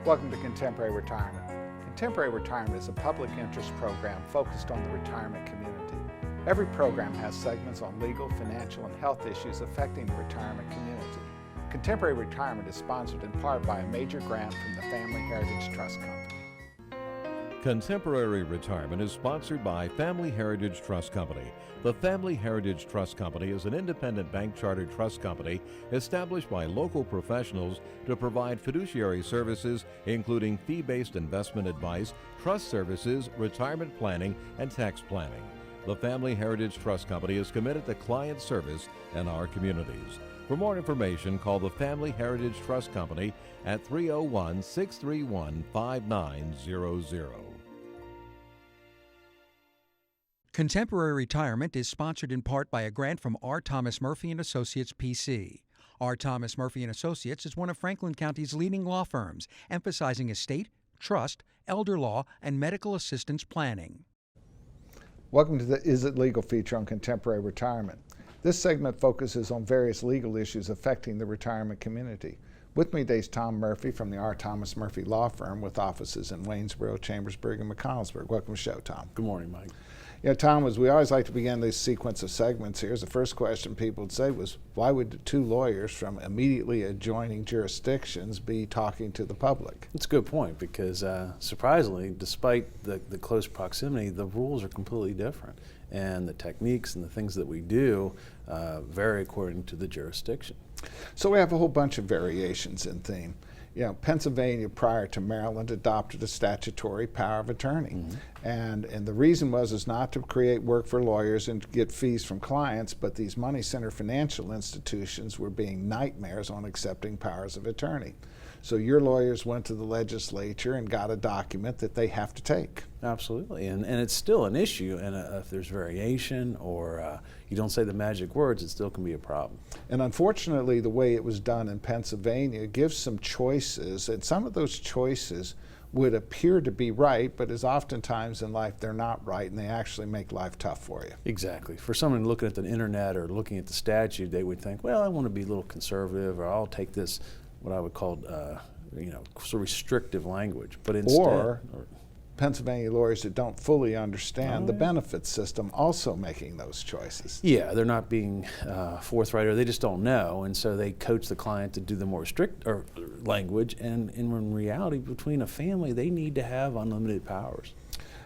Welcome to Contemporary Retirement. Contemporary Retirement is a public interest program focused on the retirement community. Every program has segments on legal, financial, and health issues affecting the retirement community. Contemporary Retirement is sponsored in part by a major grant from the Family Heritage Trust Company. Contemporary Retirement is sponsored by Family Heritage Trust Company. The Family Heritage Trust Company is an independent bank chartered trust company established by local professionals to provide fiduciary services including fee-based investment advice, trust services, retirement planning, and tax planning. The Family Heritage Trust Company is committed to client service in our communities. For more information, call the Family Heritage Trust Company at 301-631-5900. Contemporary Retirement is sponsored in part by a grant from R. Thomas Murphy & Associates, P.C. R. Thomas Murphy & Associates is one of Franklin County's leading law firms, emphasizing estate, trust, elder law, and medical assistance planning. Welcome to the Is It Legal feature on Contemporary Retirement. This segment focuses on various legal issues affecting the retirement community. With me today is Tom Murphy from the R. Thomas Murphy Law Firm with offices in Waynesboro, Chambersburg, and McConnellsburg. Welcome to the show, Tom. Good morning, Mike. Tom, as we always like to begin this sequence of segments here, the first question people would say was, why would two lawyers from immediately adjoining jurisdictions be talking to the public? That's a good point because surprisingly, despite the close proximity, the rules are completely different. And the techniques and the things that we do vary according to the jurisdiction. So we have a whole bunch of variations in theme. Pennsylvania prior to Maryland adopted a statutory power of attorney. Mm-hmm. And the reason was not to create work for lawyers and to get fees from clients, but these money center financial institutions were being nightmares on accepting powers of attorney. So your lawyers went to the legislature and got a document that they have to take. Absolutely, and it's still an issue, and if there's variation or you don't say the magic words, it still can be a problem. And unfortunately, the way it was done in Pennsylvania gives some choices, and some of those choices would appear to be right, but as oftentimes in life they're not right, and they actually make life tough for you. Exactly. For someone looking at the internet or looking at the statute, they would think, well, I want to be a little conservative, or I'll take this, what I would call, sort of restrictive language. But instead, Pennsylvania lawyers that don't fully understand the benefits system also making those choices. Yeah, they're not being forthright, or they just don't know, and so they coach the client to do the more strict language, and in reality, between a family, they need to have unlimited powers.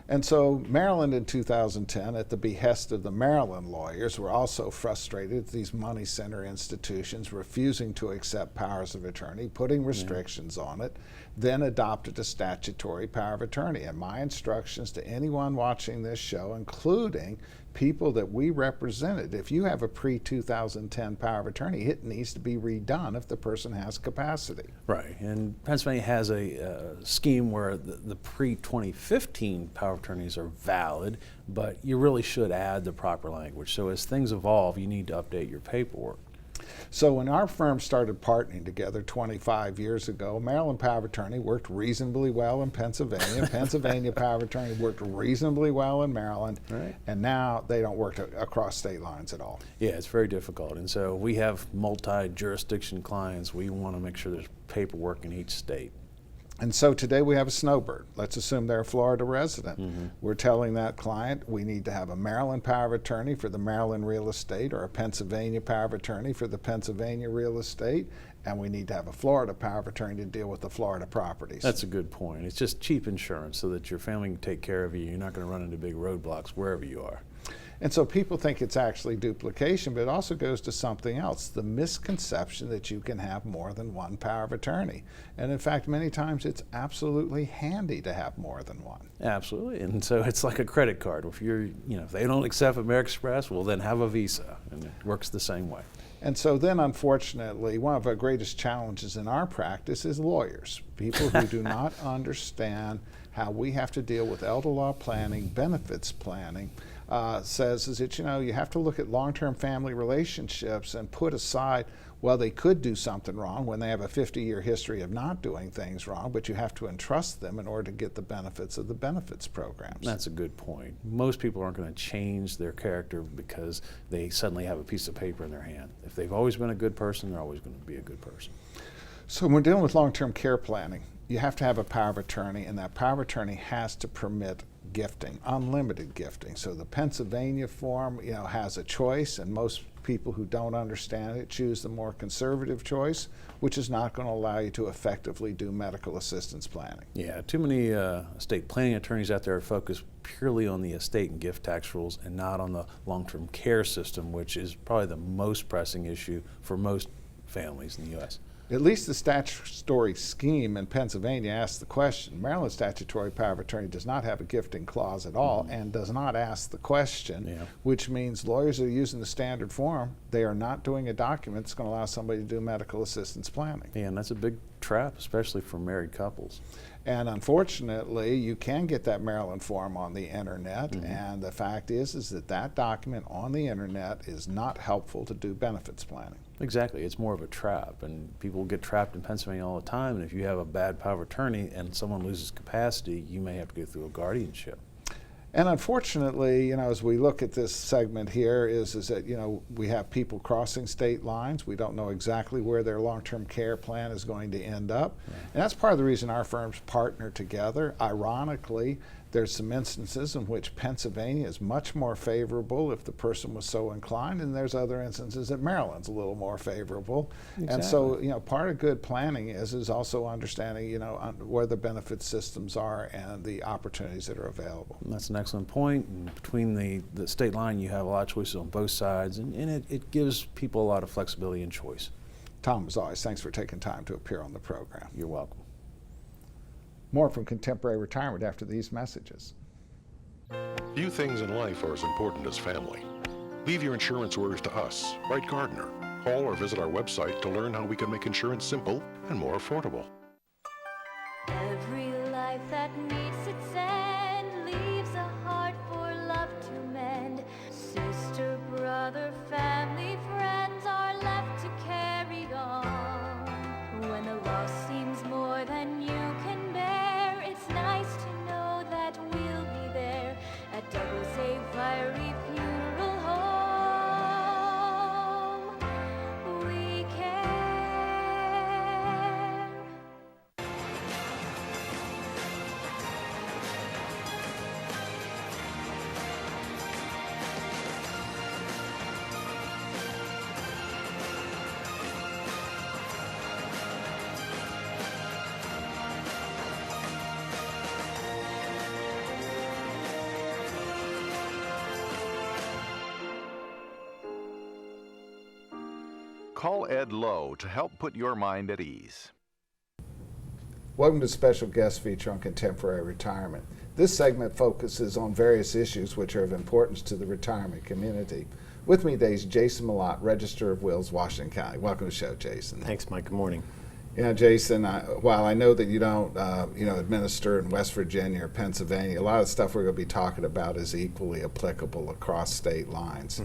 And so Maryland in 2010, at the behest of the Maryland lawyers, were also frustrated at these money center institutions refusing to accept powers of attorney, putting restrictions on it, then adopted a statutory power of attorney. And my instructions to anyone watching this show, including people that we represented, if you have a pre-2010 power of attorney, it needs to be redone if the person has capacity. Right, and Pennsylvania has a scheme where the pre-2015 power of attorneys are valid, but you really should add the proper language. So as things evolve, you need to update your paperwork. So when our firm started partnering together 25 years ago, Maryland power of attorney worked reasonably well in Pennsylvania. Pennsylvania power of attorney worked reasonably well in Maryland. Right. And now they don't work across state lines at all. Yeah, it's very difficult. And so we have multi-jurisdiction clients. We want to make sure there's paperwork in each state. And so today we have a snowbird. Let's assume they're a Florida resident. Mm-hmm. We're telling that client we need to have a Maryland power of attorney for the Maryland real estate, or a Pennsylvania power of attorney for the Pennsylvania real estate, and we need to have a Florida power of attorney to deal with the Florida properties. That's a good point. It's just cheap insurance so that your family can take care of you. You're not going to run into big roadblocks wherever you are. And so people think it's actually duplication, but it also goes to something else, the misconception that you can have more than one power of attorney. And in fact, many times it's absolutely handy to have more than one. Absolutely, and so it's like a credit card. If if they don't accept American Express, well then have a Visa, and it works the same way. And so then, unfortunately, one of our greatest challenges in our practice is lawyers, people who do not understand how we have to deal with elder law planning, benefits planning, says is that, you have to look at long-term family relationships and put aside, well, they could do something wrong when they have a 50-year history of not doing things wrong, but you have to entrust them in order to get the benefits of the benefits programs. That's a good point. Most people aren't going to change their character because they suddenly have a piece of paper in their hand. If they've always been a good person, they're always going to be a good person. So when we're dealing with long-term care planning, you have to have a power of attorney, and that power of attorney has to permit gifting, unlimited gifting. So the Pennsylvania form, has a choice, and most people who don't understand it choose the more conservative choice, which is not going to allow you to effectively do medical assistance planning. Yeah, too many estate planning attorneys out there focus purely on the estate and gift tax rules and not on the long-term care system, which is probably the most pressing issue for most families in the U.S. At least the statutory scheme in Pennsylvania asks the question. Maryland statutory power of attorney does not have a gifting clause at all and does not ask the question, which means lawyers are using the standard form. They are not doing a document that's going to allow somebody to do medical assistance planning. Yeah, and that's a big trap, especially for married couples. And unfortunately, you can get that Maryland form on the internet, and the fact is that document on the internet is not helpful to do benefits planning. Exactly, it's more of a trap, and people get trapped in Pennsylvania all the time, and if you have a bad power of attorney and someone loses capacity, you may have to go through a guardianship. And unfortunately, as we look at this segment here, is that, we have people crossing state lines. We don't know exactly where their long-term care plan is going to end up. Right. And that's part of the reason our firms partner together. Ironically, there's some instances in which Pennsylvania is much more favorable if the person was so inclined, and there's other instances that Maryland's a little more favorable. Exactly. And so, part of good planning is also understanding, where the benefit systems are and the opportunities that are available. And that's an excellent point. And between the state line, you have a lot of choices on both sides, and it gives people a lot of flexibility and choice. Tom, as always, thanks for taking time to appear on the program. You're welcome. More from Contemporary Retirement after these messages. Few things in life are as important as family. Leave your insurance worries to us, Wright Gardner. Call or visit our website to learn how we can make insurance simple and more affordable. Every life that meets its end leaves a heart for love to mend. Sister, brother, family, friends are left to carry on. When the loss seems more than you can bear, it's nice to know that we'll be there at Douglas A. Fiery Funeral Home. We care. Call Ed Lowe to help put your mind at ease. Welcome to the special guest feature on Contemporary Retirement. This segment focuses on various issues which are of importance to the retirement community. With me today is Jason Malott, Register of Wills, Washington County. Welcome to the show, Jason. Thanks, Mike. Good morning. Jason, while I know that you don't, administer in West Virginia or Pennsylvania, a lot of the stuff we're going to be talking about is equally applicable across state lines.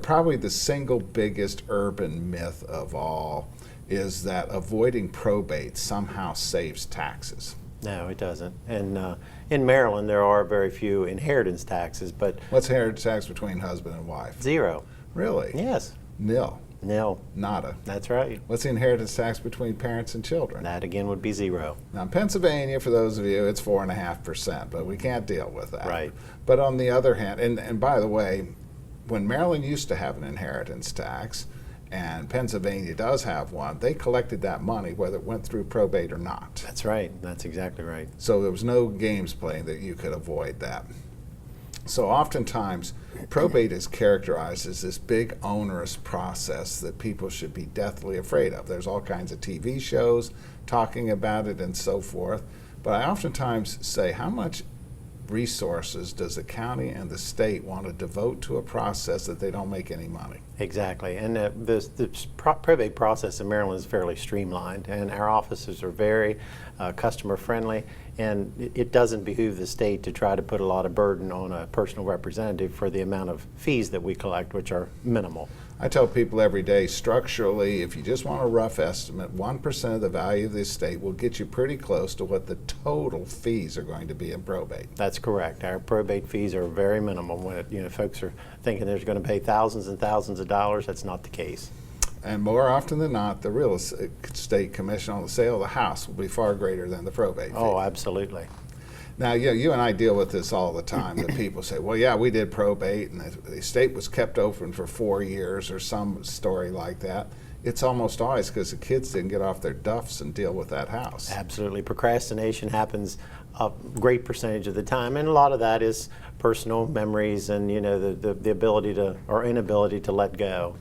Probably the single biggest urban myth of all is that avoiding probate somehow saves taxes. No, it doesn't. And in Maryland, there are very few inheritance taxes, but... What's inheritance tax between husband and wife? 0. Really? Yes. Nil. Nil. Nada. That's right. What's the inheritance tax between parents and children? That again would be 0. Now in Pennsylvania, for those of you, it's 4.5%, but we can't deal with that. Right. But on the other hand, and by the way, when Maryland used to have an inheritance tax, and Pennsylvania does have one, they collected that money whether it went through probate or not. That's right. That's exactly right. So there was no games playing that you could avoid that. So oftentimes, probate is characterized as this big onerous process that people should be deathly afraid of. There's all kinds of TV shows talking about it and so forth. But I oftentimes say, how much resources does the county and the state want to devote to a process that they don't make any money? Exactly. And the probate process in Maryland is fairly streamlined, and our offices are very customer friendly, and it doesn't behoove the state to try to put a lot of burden on a personal representative for the amount of fees that we collect, which are minimal. I tell people every day, structurally, if you just want a rough estimate, 1% of the value of the estate will get you pretty close to what the total fees are going to be in probate. That's correct. Our probate fees are very minimal. When folks are thinking they're going to pay thousands and thousands of dollars, that's not the case. And more often than not, the real estate commission on the sale of the house will be far greater than the probate fee. Oh, absolutely. Now, you and I deal with this all the time, that people say, well, yeah, we did probate, and the estate was kept open for 4 years, or some story like that. It's almost always because the kids didn't get off their duffs and deal with that house. Absolutely. Procrastination happens a great percentage of the time, and a lot of that is personal memories and, you know, the ability to, or inability to let go.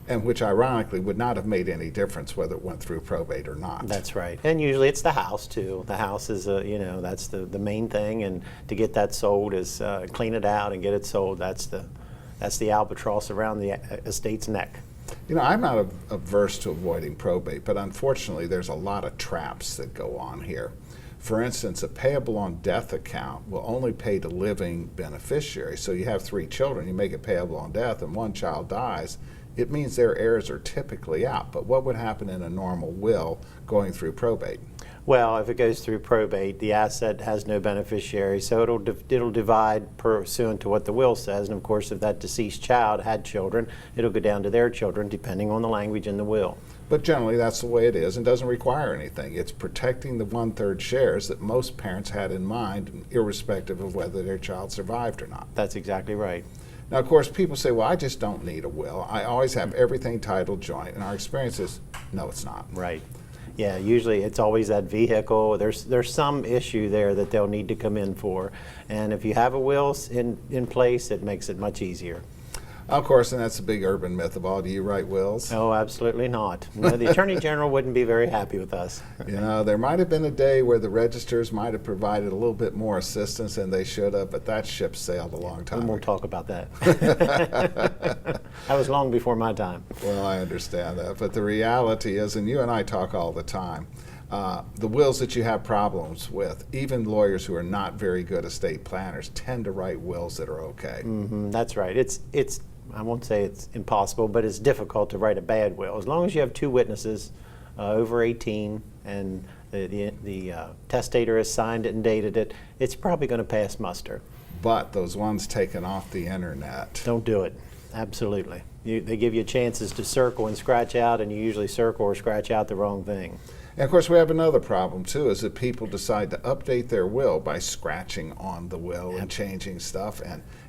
And which ironically would not have made any difference whether it went through probate or not. That's right. And usually it's the house too. The house is, you know, that's the main thing, and to get that sold is clean it out and get it sold. That's the albatross around the estate's neck. You know, I'm not averse to avoiding probate, but unfortunately there's a lot of traps that go on here. For instance, a payable on death account will only pay to living beneficiaries. So you have 3 children, you make it payable on death, and one child dies. It means their heirs are typically out. But what would happen in a normal will going through probate? Well, if it goes through probate, the asset has no beneficiary, so it'll divide pursuant to what the will says. And of course, if that deceased child had children, it'll go down to their children, depending on the language in the will. But generally, that's the way it is and doesn't require anything. It's protecting the 1/3 shares that most parents had in mind, irrespective of whether their child survived or not. That's exactly right. Now, of course, people say, well, I just don't need a will. I always have everything titled joint. And our experience is, no, it's not. Right. Yeah, usually it's always that vehicle. There's some issue there that they'll need to come in for. And if you have a will in place, it makes it much easier. Of course, and that's a big urban myth of all. Do you write wills? Oh, absolutely not. No, the Attorney General wouldn't be very happy with us. You know, there might have been a day where the registers might have provided a little bit more assistance than they should have, but that ship sailed a long time We won't ago. talk about that. That was long before my time. Well, I understand that, but the reality is, and you and I talk all the time, the wills that you have problems with, even lawyers who are not very good estate planners tend to write wills that are okay. That's right. It's I won't say it's impossible, but it's difficult to write a bad will. As long as you have 2 witnesses over 18 and the testator has signed it and dated it, it's probably going to pass muster. But those ones taken off the internet. Don't do it. Absolutely. They give you chances to circle and scratch out, and you usually circle or scratch out the wrong thing. And of course, we have another problem too, is that people decide to update their will by scratching on the will and changing stuff,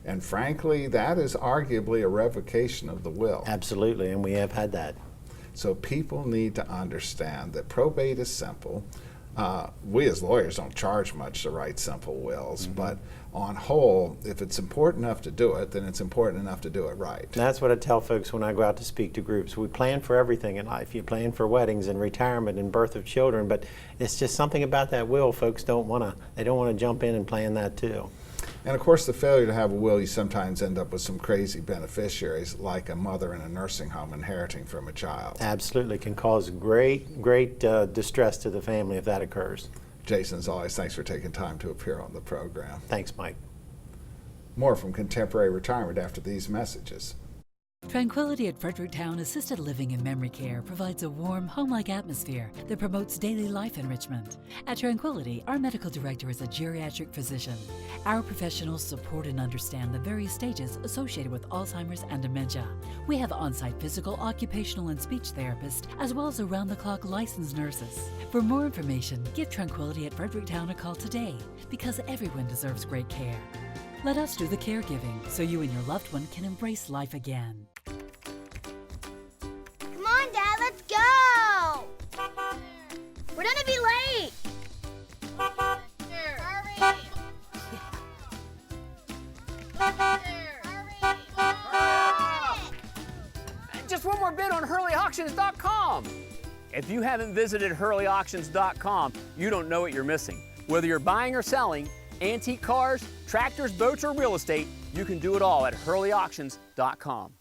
and frankly, that is arguably a revocation of the will. Absolutely, and we have had that. So people need to understand that probate is simple. We as lawyers don't charge much to write simple wills, but on whole, if it's important enough to do it, then it's important enough to do it right. That's what I tell folks when I go out to speak to groups. We plan for everything in life. You plan for weddings and retirement and birth of children, but it's just something about that will folks don't want to jump in and plan that too. And of course, the failure to have a will, you sometimes end up with some crazy beneficiaries, like a mother in a nursing home inheriting from a child. Absolutely, can cause great distress to the family if that occurs. Jason, as always, thanks for taking time to appear on the program. Thanks, Mike. More from Contemporary Retirement after these messages. Tranquility at Fredericktown Assisted Living and Memory Care provides a warm, home-like atmosphere that promotes daily life enrichment. At Tranquility, our medical director is a geriatric physician. Our professionals support and understand the various stages associated with Alzheimer's and dementia. We have on-site physical, occupational, and speech therapists, as well as around-the-clock licensed nurses. For more information, give Tranquility at Fredericktown a call today, because everyone deserves great care. Let us do the caregiving so you and your loved one can embrace life again. Come on, Dad, let's go! We're gonna be late! Hurry! Just one more bid on HurleyAuctions.com. If you haven't visited HurleyAuctions.com, you don't know what you're missing. Whether you're buying or selling, antique cars, tractors, boats, or real estate, you can do it all at HurleyAuctions.com.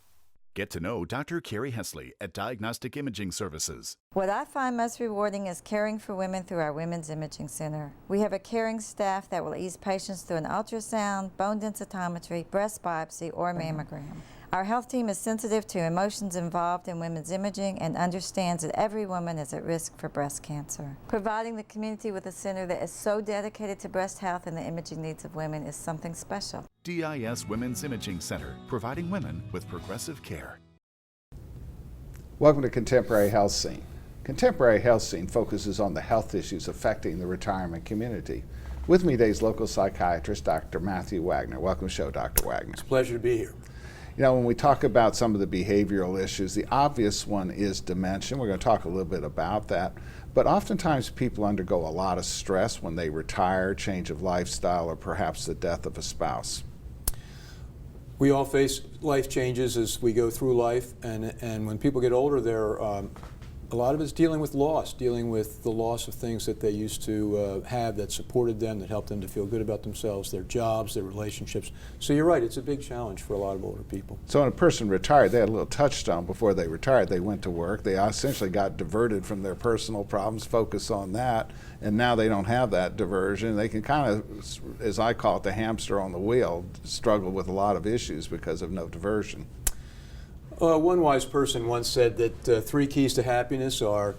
Get to know Dr. Carrie Hesley at Diagnostic Imaging Services. What I find most rewarding is caring for women through our Women's Imaging Center. We have a caring staff that will ease patients through an ultrasound, bone densitometry, breast biopsy, or mammogram. Our health team is sensitive to emotions involved in women's imaging and understands that every woman is at risk for breast cancer. Providing the community with a center that is so dedicated to breast health and the imaging needs of women is something special. DIS Women's Imaging Center, providing women with progressive care. Welcome to Contemporary Health Scene. Contemporary Health Scene focuses on the health issues affecting the retirement community. With me today is local psychiatrist Dr. Matthew Wagner. Welcome to the show, Dr. Wagner. It's a pleasure to be here. You know, when we talk about some of the behavioral issues, the obvious one is dementia. We're going to talk a little bit about that. But oftentimes people undergo a lot of stress when they retire, change of lifestyle, or perhaps the death of a spouse. We all face life changes as we go through life, and when people get older, a lot of it's dealing with loss, dealing with the loss of things that they used to have that supported them, that helped them to feel good about themselves, their jobs, their relationships. So you're right, it's a big challenge for a lot of older people. So when a person retired, they had a little touchstone before they retired. They went to work. They essentially got diverted from their personal problems, focus on that, and now they don't have that diversion. They can kind of, as I call it, the hamster on the wheel, struggle with a lot of issues because of no diversion. One wise person once said that 3 keys to happiness are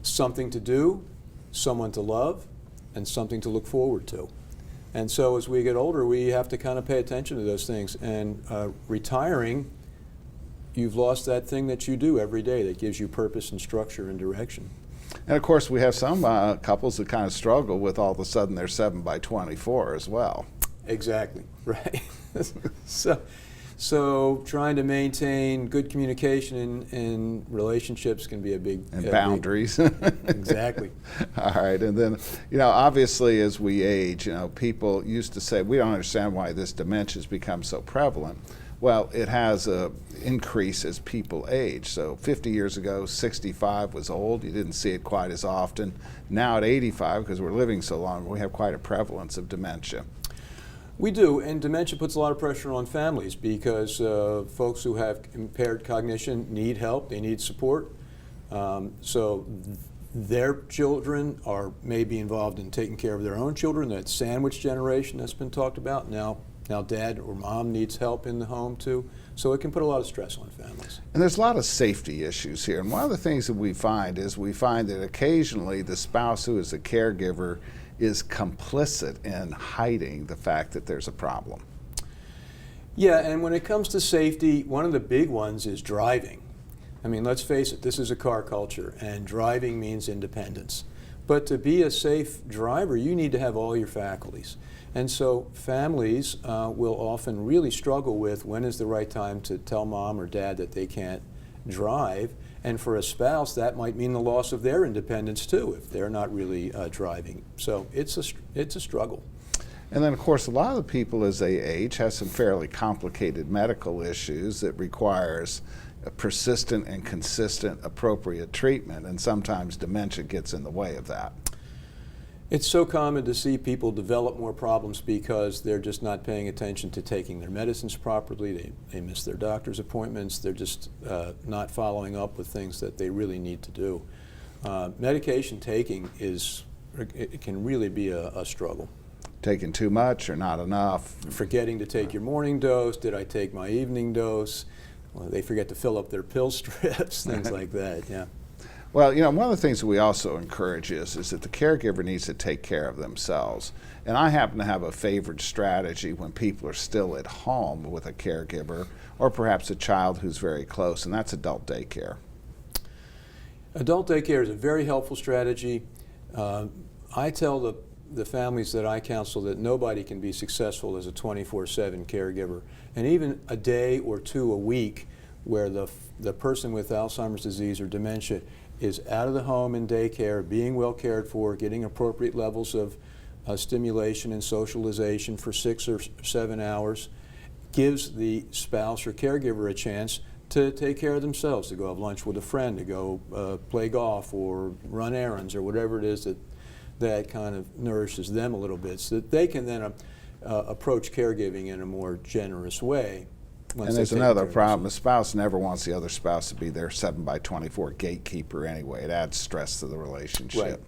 something to do, someone to love, and something to look forward to. And so as we get older, we have to kind of pay attention to those things. And retiring, you've lost that thing that you do every day that gives you purpose and structure and direction. And of course, we have some couples that kind of struggle with all of a sudden they're 7 by 24 as well. Exactly, right. So trying to maintain good communication in relationships can be a big... And boundaries. Exactly. All right, and then, you know, obviously as we age, you know, people used to say, we don't understand why this dementia has become so prevalent. Well, it has an increase as people age. So 50 years ago, 65 was old. You didn't see it quite as often. Now at 85, because we're living so long, we have quite a prevalence of dementia. We do, and dementia puts a lot of pressure on families because folks who have impaired cognition need help, they need support. So their children are maybe involved in taking care of their own children, that sandwich generation that's been talked about. Now dad or mom needs help in the home too. So it can put a lot of stress on families. And there's a lot of safety issues here. And one of the things that we find that occasionally the spouse who is the caregiver is complicit in hiding the fact that there's a problem. Yeah, and when it comes to safety, one of the big ones is driving. I mean, let's face it, this is a car culture, and driving means independence. But to be a safe driver, you need to have all your faculties. And so families will often really struggle with when is the right time to tell mom or dad that they can't drive. And for a spouse, that might mean the loss of their independence too, if they're not really driving. So it's a struggle. And then, of course, a lot of the people as they age have some fairly complicated medical issues that requires a persistent and consistent appropriate treatment, and sometimes dementia gets in the way of that. It's so common to see people develop more problems because they're just not paying attention to taking their medicines properly. They miss their doctor's appointments. They're just not following up with things that they really need to do. Medication taking it can really be a struggle. Taking too much or not enough. Forgetting to take your morning dose. Did I take my evening dose? Well, they forget to fill up their pill strips, things like that, yeah. Well, you know, one of the things that we also encourage is that the caregiver needs to take care of themselves. And I happen to have a favored strategy when people are still at home with a caregiver or perhaps a child who's very close, and that's adult daycare. Adult daycare is a very helpful strategy. I tell the families that I counsel that nobody can be successful as a 24/7 caregiver. And even a day or two a week where the person with Alzheimer's disease or dementia is out of the home in daycare, being well cared for, getting appropriate levels of stimulation and socialization for 6 or 7 hours, gives the spouse or caregiver a chance to take care of themselves, to go have lunch with a friend, to go play golf or run errands or whatever it is that kind of nourishes them a little bit, so that they can then approach caregiving in a more generous way. And there's another problem. A spouse never wants the other spouse to be their 7 by 24 gatekeeper anyway. It adds stress to the relationship.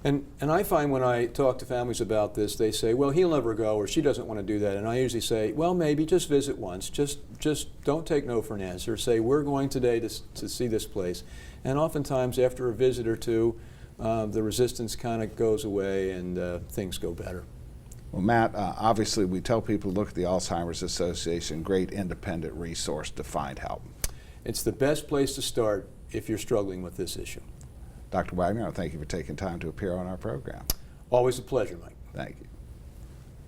Right. And I find when I talk to families about this, they say, well, he'll never go, or she doesn't want to do that. And I usually say, well, maybe just visit once. Just don't take no for an answer. Say, we're going today to see this place. And oftentimes after a visit or two, the resistance kind of goes away and things go better. Well, Matt, obviously we tell people to look at the Alzheimer's Association, great independent resource to find help. It's the best place to start if you're struggling with this issue. Dr. Wagner, I thank you for taking time to appear on our program. Always a pleasure, Mike. Thank you.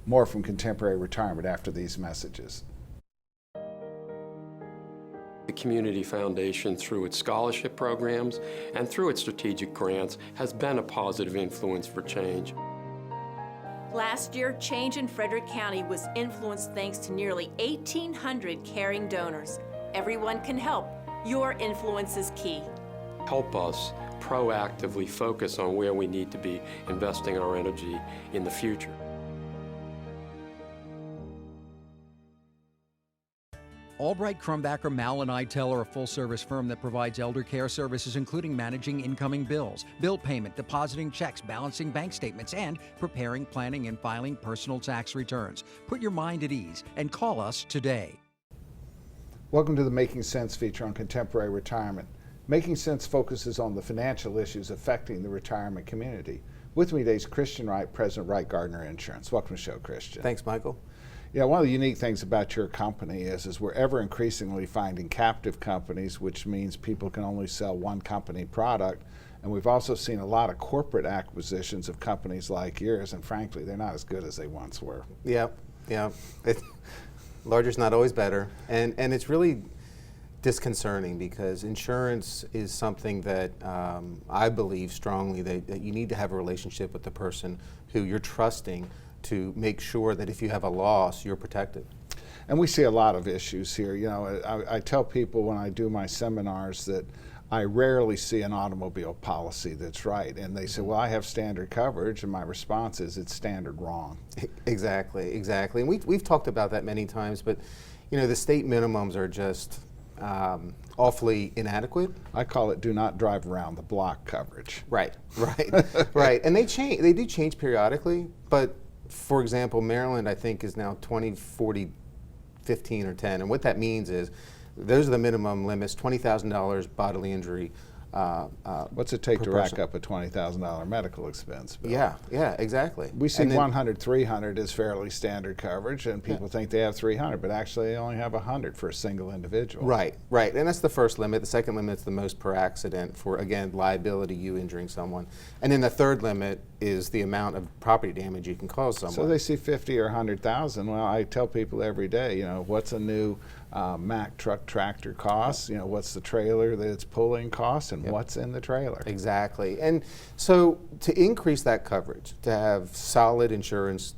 More from Contemporary Retirement after these messages. The Community Foundation, through its scholarship programs and through its strategic grants, has been a positive influence for change. Last year, change in Frederick County was influenced thanks to nearly 1,800 caring donors. Everyone can help. Your influence is key. Help us proactively focus on where we need to be investing our energy in the future. Albright, Crumbacher, Malott, Eitel are a full-service firm that provides elder care services including managing incoming bills, bill payment, depositing checks, balancing bank statements, and preparing, planning, and filing personal tax returns. Put your mind at ease and call us today. Welcome to the Making Sense feature on Contemporary Retirement. Making Sense focuses on the financial issues affecting the retirement community. With me today is Christian Wright, President Wright Gardner Insurance. Welcome to the show, Christian. Thanks, Michael. Yeah, one of the unique things about your company is we're ever increasingly finding captive companies, which means people can only sell one company product. And we've also seen a lot of corporate acquisitions of companies like yours, and frankly, they're not as good as they once were. Yeah. Larger's not always better. And it's really disconcerting because insurance is something that I believe strongly that you need to have a relationship with the person who you're trusting to make sure that if you have a loss, you're protected. And we see a lot of issues here. You know, I tell people when I do my seminars that I rarely see an automobile policy that's right. And they say, well, I have standard coverage, and my response is it's standard wrong. Exactly. And we've talked about that many times, but you know, the state minimums are just awfully inadequate. I call it do not drive around the block coverage. Right. And they do change periodically, but for example, Maryland, I think, is now 20, 40, 15, or 10. And what that means is those are the minimum limits, $20,000 bodily injury. What's it take to rack up a $20,000 medical expense bill? Yeah, exactly. We see 100, 300 is fairly standard coverage, and people think they have 300, but actually they only have 100 for a single individual. Right. And that's the first limit. The second limit is the most per accident for, again, liability, you injuring someone. And then the third limit is the amount of property damage you can cause someone. So they see 50 or 100,000. Well, I tell people every day, you know, what's a new Mack truck tractor cost? You know, what's the trailer that it's pulling cost, and what's in the trailer? Exactly. And so to increase that coverage, to have solid insurance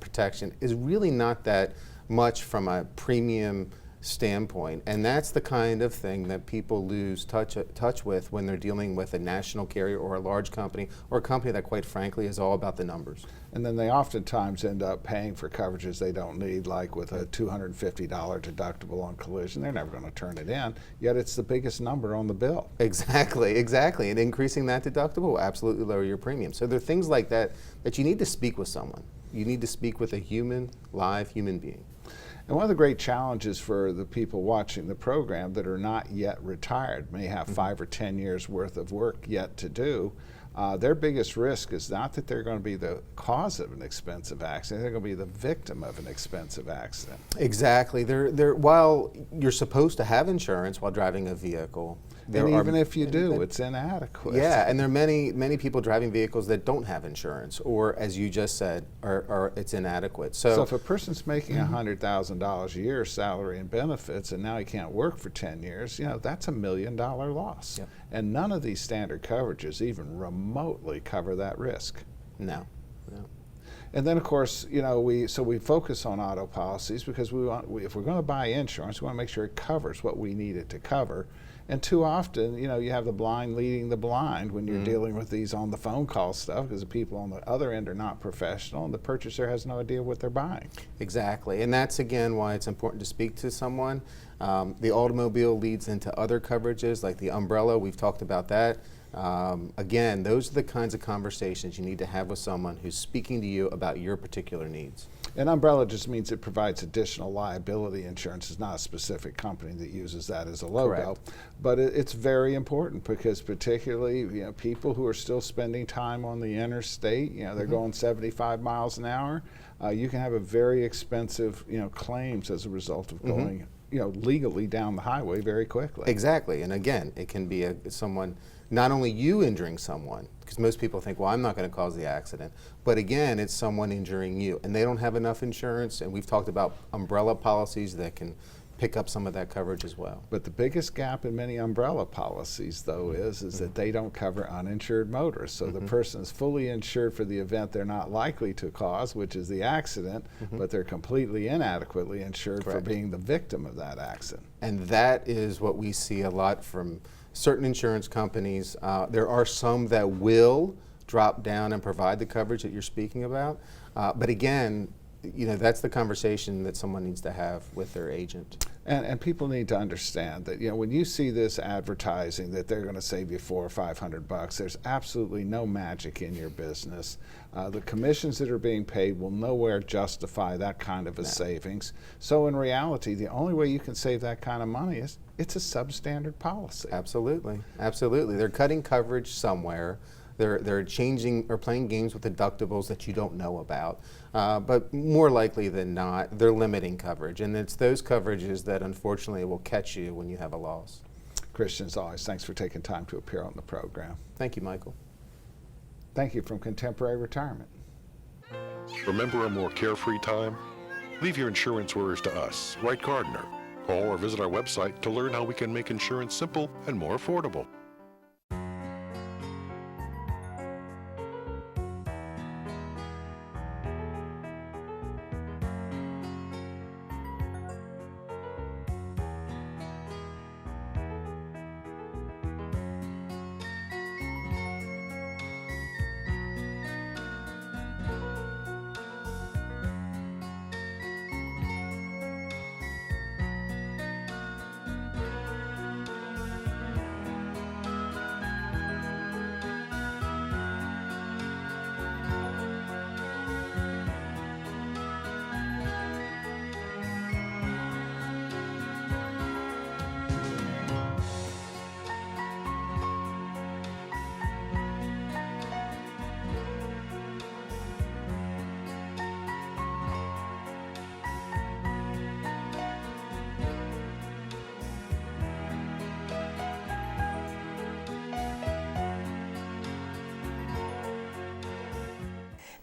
protection is really not that much from a premium standpoint, and that's the kind of thing that people lose touch with when they're dealing with a national carrier or a large company or a company that quite frankly is all about the numbers. And then they oftentimes end up paying for coverages they don't need, like with a $250 deductible on collision. They're never going to turn it in, yet it's the biggest number on the bill. Exactly, and increasing that deductible will absolutely lower your premium. So there are things like that that you need to speak with someone. You need to speak with a live human being. And one of the great challenges for the people watching the program that are not yet retired, may have 5 or 10 years worth of work yet to do, their biggest risk is not that they're going to be the cause of an expensive accident, they're going to be the victim of an expensive accident. Exactly. While you're supposed to have insurance while driving a vehicle, and even if you do, it's inadequate. Yeah, and there are many people driving vehicles that don't have insurance, or as you just said, it's inadequate. So if a person's making $100,000 a year salary and benefits, and now he can't work for 10 years, you know, that's $1 million loss. Yep. And none of these standard coverages even remotely cover that risk. No. And then, of course, you know, we focus on auto policies because if we're going to buy insurance, we want to make sure it covers what we need it to cover. And too often, you know, you have the blind leading the blind when you're dealing with these on the phone call stuff, because the people on the other end are not professional and the purchaser has no idea what they're buying. Exactly, and that's again why it's important to speak to someone. The automobile leads into other coverages like the umbrella. We've talked about that. Again, those are the kinds of conversations you need to have with someone who's speaking to you about your particular needs. And umbrella just means it provides additional liability insurance. It's not a specific company that uses that as a logo. Correct. But it's very important because particularly, you know, people who are still spending time on the interstate, you know, they're going 75 miles an hour, you can have a very expensive, you know, claims as a result of going legally down the highway very quickly. Exactly, and again, it can be someone, not only you injuring someone, because most people think, well, I'm not going to cause the accident, but again, it's someone injuring you, and they don't have enough insurance, and we've talked about umbrella policies that can pick up some of that coverage as well. But the biggest gap in many umbrella policies, though, is that they don't cover uninsured motorists. So the person is fully insured for the event they're not likely to cause, which is the accident, but they're completely inadequately insured for being the victim of that accident. And that is what we see a lot from certain insurance companies. There are some that will drop down and provide the coverage that you're speaking about. But again, that's the conversation that someone needs to have with their agent. And people need to understand that, when you see this advertising that they're going to save you $400 or $500, there's absolutely no magic in your business. The commissions that are being paid will nowhere justify that kind of a savings. So in reality, the only way you can save that kind of money is it's a substandard policy. Absolutely, absolutely. They're cutting coverage somewhere. They're changing or playing games with deductibles that you don't know about. But more likely than not, they're limiting coverage. And it's those coverages that unfortunately will catch you when you have a loss. Christian, as always, thanks for taking time to appear on the program. Thank you, Michael. Thank you from Contemporary Retirement. Remember a more carefree time? Leave your insurance worries to us, Wright Gardner. Call or visit our website to learn how we can make insurance simple and more affordable.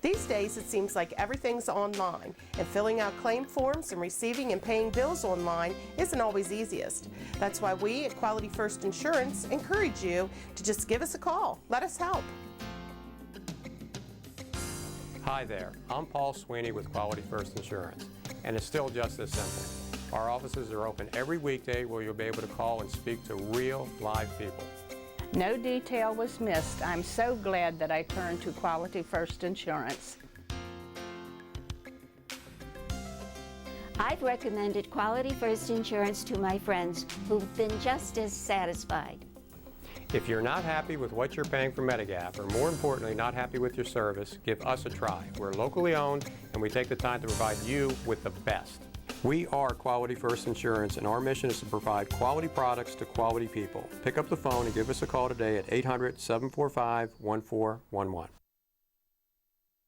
These days, it seems like everything's online, and filling out claim forms and receiving and paying bills online isn't always easiest. That's why we at Quality First Insurance encourage you to just give us a call. Let us help. Hi there, I'm Paul Sweeney with Quality First Insurance, and it's still just as simple. Our offices are open every weekday where you'll be able to call and speak to real, live people. No detail was missed. I'm so glad that I turned to Quality First Insurance. I've recommended Quality First Insurance to my friends who've been just as satisfied. If you're not happy with what you're paying for Medigap, or more importantly, not happy with your service, give us a try. We're locally owned, and we take the time to provide you with the best. We are Quality First Insurance, and our mission is to provide quality products to quality people. Pick up the phone and give us a call today at 800-745-1411.